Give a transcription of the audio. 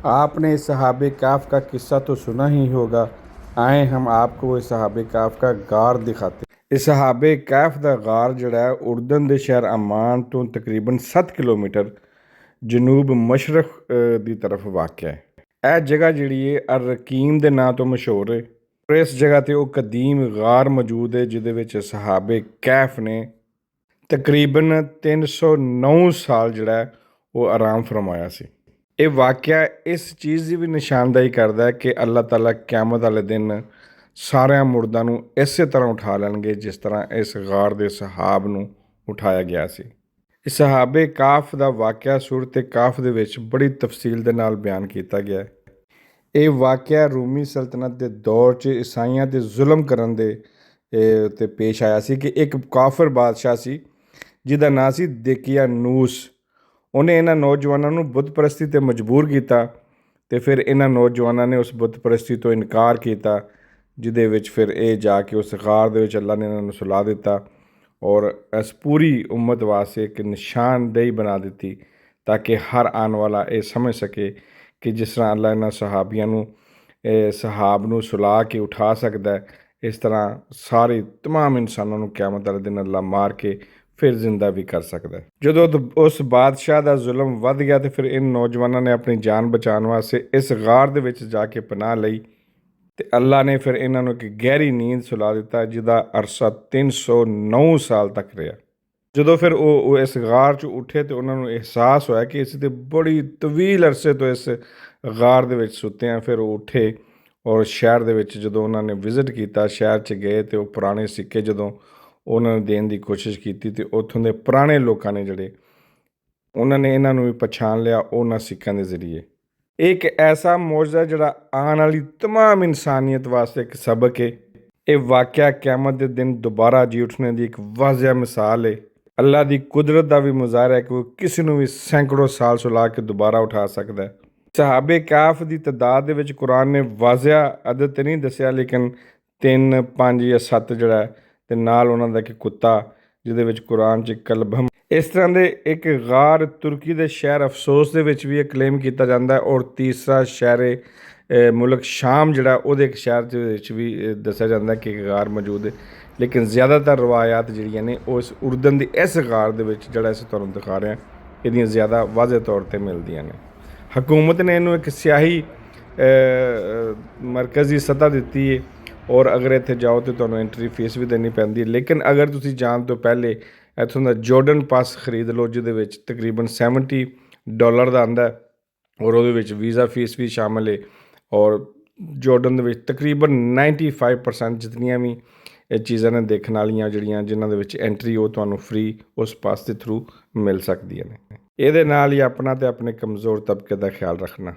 आपने सहाबे काफ का किस्सा तो सुना ही होगा। आए हम आपको इस सहाबे काफ का गार दिखाते। इस सहाबे काफ का गार जड़ा है उर्दन के शहर अमान तो तकरीबन 7 किलोमीटर जनूब मशरक की तरफ वाक़ है। यह जगह जी है अर रकीम के नाँ तो मशहूर है और इस जगह पर वो कदीम गार मौजूद है जिदे सहाबे कैफ ने तकरीबन 309 साल जड़ा है वो आराम फरमाया सी। ਇਹ ਵਾਕਿਆ ਇਸ ਚੀਜ਼ ਦੀ ਵੀ ਨਿਸ਼ਾਨਦਾਹੀ ਕਰਦਾ ਹੈ ਕਿ ਅੱਲਾਹ ਤਾਲਾ ਕਿਆਮਤ ਵਾਲੇ ਦਿਨ ਸਾਰਿਆਂ ਮੁਰਦਾਂ ਨੂੰ ਇਸੇ ਤਰ੍ਹਾਂ ਉਠਾ ਲੈਣਗੇ ਜਿਸ ਤਰ੍ਹਾਂ ਇਸ ਗਾਰ ਦੇ ਸਹਾਬ ਨੂੰ ਉਠਾਇਆ ਗਿਆ ਸੀ। ਇਸ ਸਹਾਬੇ ਕਾਫ ਦਾ ਵਾਕਿਆ ਸੂਰਤ ਕਾਫ ਦੇ ਵਿੱਚ ਬੜੀ ਤਫਸੀਲ ਦੇ ਨਾਲ ਬਿਆਨ ਕੀਤਾ ਗਿਆ ਹੈ। ਇਹ ਵਾਕਿਆ ਰੂਮੀ ਸਲਤਨਤ ਦੇ ਦੌਰ 'ਚ ਈਸਾਈਆਂ 'ਤੇ ਜ਼ੁਲਮ ਕਰਨ ਦੇ ਤੇ ਪੇਸ਼ ਆਇਆ ਸੀ ਕਿ ਇੱਕ ਕਾਫਰ ਬਾਦਸ਼ਾਹ ਸੀ ਜਿਹਦਾ ਨਾਂ ਸੀ ਦੇਕਿਆਨੂਸ। ਉਹਨੇ ਇਹਨਾਂ ਨੌਜਵਾਨਾਂ ਨੂੰ ਬੁੱਤ ਪ੍ਰਸਤੀ 'ਤੇ ਮਜਬੂਰ ਕੀਤਾ ਅਤੇ ਫਿਰ ਇਹਨਾਂ ਨੌਜਵਾਨਾਂ ਨੇ ਉਸ ਬੁੱਤ ਪ੍ਰਸਤੀ ਤੋਂ ਇਨਕਾਰ ਕੀਤਾ ਜਿਹਦੇ ਵਿੱਚ ਫਿਰ ਇਹ ਜਾ ਕੇ ਉਸ ਗਾਰ ਦੇ ਵਿੱਚ ਅੱਲਾ ਨੇ ਇਹਨਾਂ ਨੂੰ ਸੁਲਾ ਦਿੱਤਾ ਔਰ ਇਸ ਪੂਰੀ ਉਮਤ ਵਾਸਤੇ ਇੱਕ ਨਿਸ਼ਾਨਦੇਹੀ ਬਣਾ ਦਿੱਤੀ ਤਾਂ ਕਿ ਹਰ ਆਉਣ ਵਾਲਾ ਇਹ ਸਮਝ ਸਕੇ ਕਿ ਜਿਸ ਤਰ੍ਹਾਂ ਅੱਲਾ ਇਹਨਾਂ ਸਹਾਬੀਆਂ ਨੂੰ ਸਹਾਬ ਨੂੰ ਸੁਲਾ ਕੇ ਉਠਾ ਸਕਦਾ ਹੈ ਇਸ ਤਰ੍ਹਾਂ ਸਾਰੇ ਤਮਾਮ ਇਨਸਾਨਾਂ ਨੂੰ ਕਿਆਮਤ ਵਾਲੇ ਦਿਨ ਅੱਲਾ ਮਾਰ ਕੇ ਫਿਰ ਜ਼ਿੰਦਾ ਵੀ ਕਰ ਸਕਦਾ ਹੈ। ਜਦੋਂ ਉਸ ਬਾਦਸ਼ਾਹ ਦਾ ਜ਼ੁਲਮ ਵੱਧ ਗਿਆ ਤਾਂ ਫਿਰ ਇਨ ਨੌਜਵਾਨਾਂ ਨੇ ਆਪਣੀ ਜਾਨ ਬਚਾਉਣ ਵਾਸਤੇ ਇਸ ਗਾਰ ਦੇ ਵਿੱਚ ਜਾ ਕੇ ਪਨਾਹ ਲਈ ਅਤੇ ਅੱਲਾ ਨੇ ਫਿਰ ਇਹਨਾਂ ਨੂੰ ਇੱਕ ਗਹਿਰੀ ਨੀਂਦ ਸੁਲਾ ਦਿੱਤਾ ਜਿਹਦਾ ਅਰਸਾ 309 ਸਾਲ ਤੱਕ ਰਿਹਾ। ਜਦੋਂ ਫਿਰ ਉਹ ਇਸ ਗਾਰ 'ਚ ਉੱਠੇ ਤਾਂ ਉਹਨਾਂ ਨੂੰ ਅਹਿਸਾਸ ਹੋਇਆ ਕਿ ਅਸੀਂ ਤਾਂ ਬੜੀ ਤਵੀਲ ਅਰਸੇ ਤੋਂ ਇਸ ਗਾਰ ਦੇ ਵਿੱਚ ਸੁੱਤੇ ਹਾਂ। ਫਿਰ ਉਹ ਉੱਠੇ ਔਰ ਸ਼ਹਿਰ ਦੇ ਵਿੱਚ ਜਦੋਂ ਉਹਨਾਂ ਨੇ ਵਿਜ਼ਿਟ ਕੀਤਾ ਸ਼ਹਿਰ 'ਚ ਗਏ ਅਤੇ ਉਹ ਪੁਰਾਣੇ ਸਿੱਕੇ ਜਦੋਂ ਉਹਨਾਂ ਨੇ ਦੇਣ ਦੀ ਕੋਸ਼ਿਸ਼ ਕੀਤੀ ਅਤੇ ਉੱਥੋਂ ਦੇ ਪੁਰਾਣੇ ਲੋਕਾਂ ਨੇ ਜਿਹੜੇ ਉਹਨਾਂ ਨੇ ਇਹਨਾਂ ਨੂੰ ਵੀ ਪਛਾਣ ਲਿਆ ਉਹਨਾਂ ਸਿੱਕਿਆਂ ਦੇ ਜ਼ਰੀਏ। ਇਹ ਇੱਕ ਐਸਾ ਮੌਜਜ਼ਾ ਜਿਹੜਾ ਆਉਣ ਵਾਲੀ ਤਮਾਮ ਇਨਸਾਨੀਅਤ ਵਾਸਤੇ ਇੱਕ ਸਬਕ ਹੈ। ਇਹ ਵਾਕਿਆ ਕਿਆਮਤ ਦੇ ਦਿਨ ਦੁਬਾਰਾ ਜੀ ਉੱਠਣੇ ਦੀ ਇੱਕ ਵਾਜ਼ਿਹ ਮਿਸਾਲ ਹੈ। ਅੱਲਾ ਦੀ ਕੁਦਰਤ ਦਾ ਵੀ ਮੁਜ਼ਾਹਰਾ ਹੈ ਕਿ ਉਹ ਕਿਸੇ ਨੂੰ ਵੀ ਸੈਂਕੜੋਂ ਸਾਲ ਸੁਲਾ ਕੇ ਦੁਬਾਰਾ ਉਠਾ ਸਕਦਾ ਹੈ। ਸਹਾਬੇ ਕਾਫ ਦੀ ਤਦਾਦ ਦੇ ਵਿੱਚ ਕੁਰਾਨ ਨੇ ਵਾਜ਼ਿਆ ਅਦਦ ਤਾਂ ਨਹੀਂ ਦੱਸਿਆ ਲੇਕਿਨ 3, 5 ਜਾਂ 7 ਜਿਹੜਾ ਅਤੇ ਨਾਲ ਉਹਨਾਂ ਦਾ ਇੱਕ ਕੁੱਤਾ ਜਿਹਦੇ ਵਿੱਚ ਕੁਰਾਨ 'ਚ ਕਲਬਹਮ ਇਸ ਤਰ੍ਹਾਂ ਦੇ ਇੱਕ ਗਾਰ ਤੁਰਕੀ ਦੇ ਸ਼ਹਿਰ ਅਫਸੋਸ ਦੇ ਵਿੱਚ ਵੀ ਇਹ ਕਲੇਮ ਕੀਤਾ ਜਾਂਦਾ ਹੈ ਔਰ ਤੀਸਰਾ ਸ਼ਹਿਰ ਮੁਲਕ ਸ਼ਾਮ ਜਿਹੜਾ ਉਹਦੇ ਇੱਕ ਸ਼ਹਿਰ ਦੇ ਵਿੱਚ ਵੀ ਦੱਸਿਆ ਜਾਂਦਾ ਕਿ ਇੱਕ ਗਾਰ ਮੌਜੂਦ ਹੈ ਲੇਕਿਨ ਜ਼ਿਆਦਾਤਰ ਰਵਾਇਤ ਜਿਹੜੀਆਂ ਨੇ ਉਹ ਇਸ ਉਰਦਨ ਦੀ ਇਸ ਗਾਰ ਦੇ ਵਿੱਚ ਜਿਹੜਾ ਅਸੀਂ ਤੁਹਾਨੂੰ ਦਿਖਾ ਰਹੇ ਹਾਂ ਇਹਦੀਆਂ ਜ਼ਿਆਦਾ ਵਾਜ਼ਿਹ ਤੌਰ 'ਤੇ ਮਿਲਦੀਆਂ ਨੇ। ਹਕੂਮਤ ਨੇ ਇਹਨੂੰ ਇੱਕ ਸਿਆਹੀ ਮਰਕਜ਼ੀ ਸਤ੍ਹਾ ਦਿੱਤੀ ਹੈ ਔਰ ਅਗਰ ਇੱਥੇ ਜਾਓ ਤਾਂ ਤੁਹਾਨੂੰ ਐਂਟਰੀ ਫੀਸ ਵੀ ਦੇਣੀ ਪੈਂਦੀ ਹੈ ਲੇਕਿਨ ਅਗਰ ਤੁਸੀਂ ਜਾਣ ਤੋਂ ਪਹਿਲੇ ਇੱਥੋਂ ਦਾ ਜੋਰਡਨ ਪਾਸ ਖਰੀਦ ਲਓ ਜਿਹਦੇ ਵਿੱਚ ਤਕਰੀਬਨ $70 ਦਾ ਆਉਂਦਾ ਔਰ ਉਹਦੇ ਵਿੱਚ ਵੀਜ਼ਾ ਫੀਸ ਵੀ ਸ਼ਾਮਲ ਹੈ ਔਰ ਜੋਰਡਨ ਦੇ ਵਿੱਚ ਤਕਰੀਬਨ 95% ਜਿਤਨੀਆਂ ਵੀ ਇਹ ਚੀਜ਼ਾਂ ਨੇ ਦੇਖਣ ਵਾਲੀਆਂ ਜਿਹੜੀਆਂ ਜਿਨ੍ਹਾਂ ਦੇ ਵਿੱਚ ਐਂਟਰੀ ਉਹ ਤੁਹਾਨੂੰ ਫ੍ਰੀ ਉਸ ਪਾਸ ਦੇ ਥਰੂ ਮਿਲ ਸਕਦੀਆਂ ਨੇ। ਇਹਦੇ ਨਾਲ ਹੀ ਆਪਣਾ ਅਤੇ ਆਪਣੇ ਕਮਜ਼ੋਰ ਤਬਕੇ ਦਾ ਖਿਆਲ ਰੱਖਣਾ।